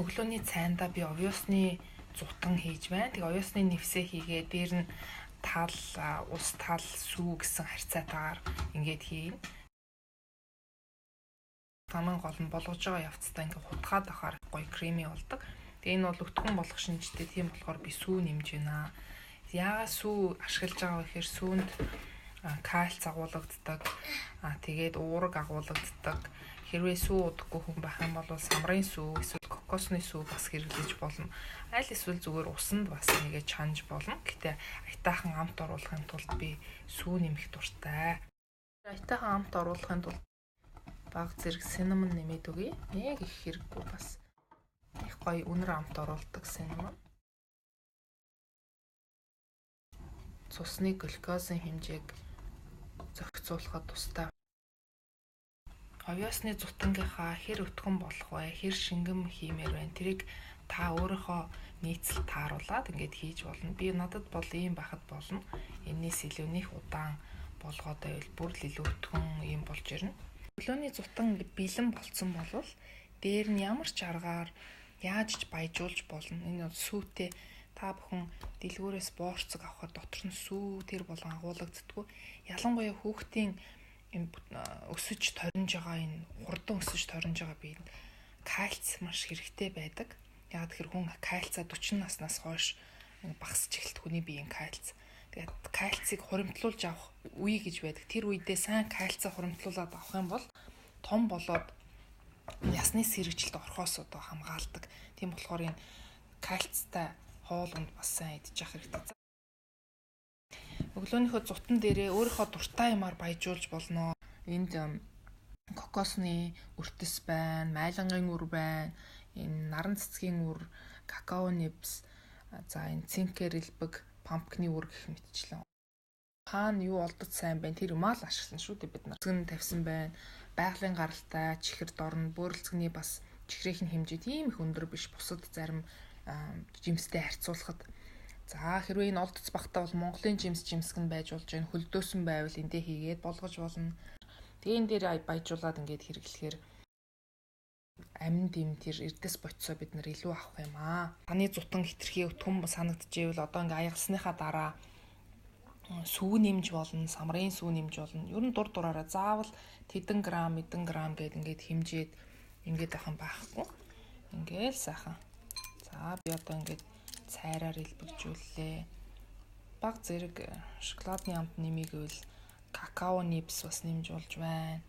Өглөөний цайндаа би овёсны зутан хийж байна. Тэгээ овёсны нэвсээ хийгээ дээр нь тал, ус тал, сүү гэсэн харьцаатаагаар ингээд хийн. Таман гол нь болгож байгаа явцдаа ингээд хутгаад ахаар гоё креми болдог. Тэгээ энэ бол өтгөн болох шинжтэй. Тийм болохоор би сүү нэмж байна. Яагаад сүү ашиглаж байгаа вэ гэхээр сүүнд кальц агуулгаддаг. Тэгээд уураг агуулгаддаг. Хэрвээ сүү удахгүй хүн байх юм бол самрын сүү эсвэл кокосны сүү бас хэрэглэж болно. Аль эсвэл зүгээр усанд бас нэгэ чанж болно. Гэтэ аятайхан амт оруулахын тулд би сүү нэмэх дуртай. Аятайхан амт оруулахын тулд баг зэрэг cinnamon нэмээд өгье. Нэг их хэрэггүй бас. Их гоё үнэр амт оруулдаг cinnamon. Цусны глюкозын хэмжээг зохицуулахад тустай. Овёсны зутангийнхаа хэр өтгөн болох вэ? Хэр шингэн хиймээр байна? Тэрийг та өөрийнхөө нийцэл тааруулаад ингээд хийж болно. Би надад бол ийм байхад болно. Энээс илүү нэх удаан болгоод байвал бүр л илүү өтгөн ийм болж ирнэ. Өглөөний зутан бэлэн болцсон болвол дээр нь ямар ч аргаар яаж ч баяжуулж болно. Энэ бол сүүтэй та бүхэн дэлгүүрээс боорцог авахад дотор нь сүү тэр болгон агуулгаддаггүй. Ялангуяа хүүхдийн өсөж торинж байгаа энэ хурдан өсөж торинж байгаа биед кальц маш хэрэгтэй байдаг. Яг тэр хүн кальцаа 40 наснаас хойш багасч эхэлт хүний биеийн кальц. Тэгээд кальцыг хуримтлуулж авах үе гэж байдаг. Тэр үедээ сайн кальцаа хуримтлуулад авах юм бол том болоод ясны сэргэжилд орохоос одоо хамгаалдаг. Тийм болохоор энэ кальцтай хоолунд бас сайн идчих хэрэгтэй. Өглөөнийхөө зутан дээрээ өөрийнхөө дуртай юмар баяжуулж болно. Энд кокосны үртэс байна, майлангийн үр байна, энэ наран цэцгийн үр, какао нибс, за энэ цинкер элбэг, пампкны үр гэх мэтчлэн. Хаана юу олдож сайн байна тэр юмаа л ашиглана шүү дээ бид нар. Цэцгэн тавьсан байна. Байгалийн гаралтай, чихэр дорн, бөөрөлцгний бас чихрийн хэмжээ тийм их өндөр биш. Бусад зарим жимстэй харьцуулахад. За хэрвээ энэ олдоц багтаа бол Монголын жимсгэн байж болж байна. Хөлдөөсөн байвал эндээ хийгээд болгож болно. Тэгээ энэ дээр баяжуулаад ингээд хэрэглэхээр амин дэм тэр эрдэс ботсоо бид нар илүү авах юм аа. Таны зутан хитрхи өтгөн санагдчихвэл одоо ингээд аялсныхаа дараа сүү нэмж болно, самрын сүү нэмж болно. Ер нь дур дураараа заавал тэдэн грамм гээд ингээд хэмжээд ингээд ахын байхгүй. Ингээл сайхан. За би одоо ингээд цайраар илбэгжүүллээ. Баг зэрэг шоколадны амт нэмийгвэл какао нибс бас нэмж болж байна.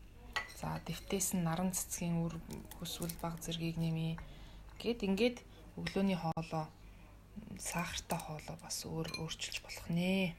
За дэвтээс нь наран цэцгийн үр хүсвэл баг зэргийг нэмье. Ингээд өглөөний хоолоо сахартай хоолоо бас өөрчилж болох нэ.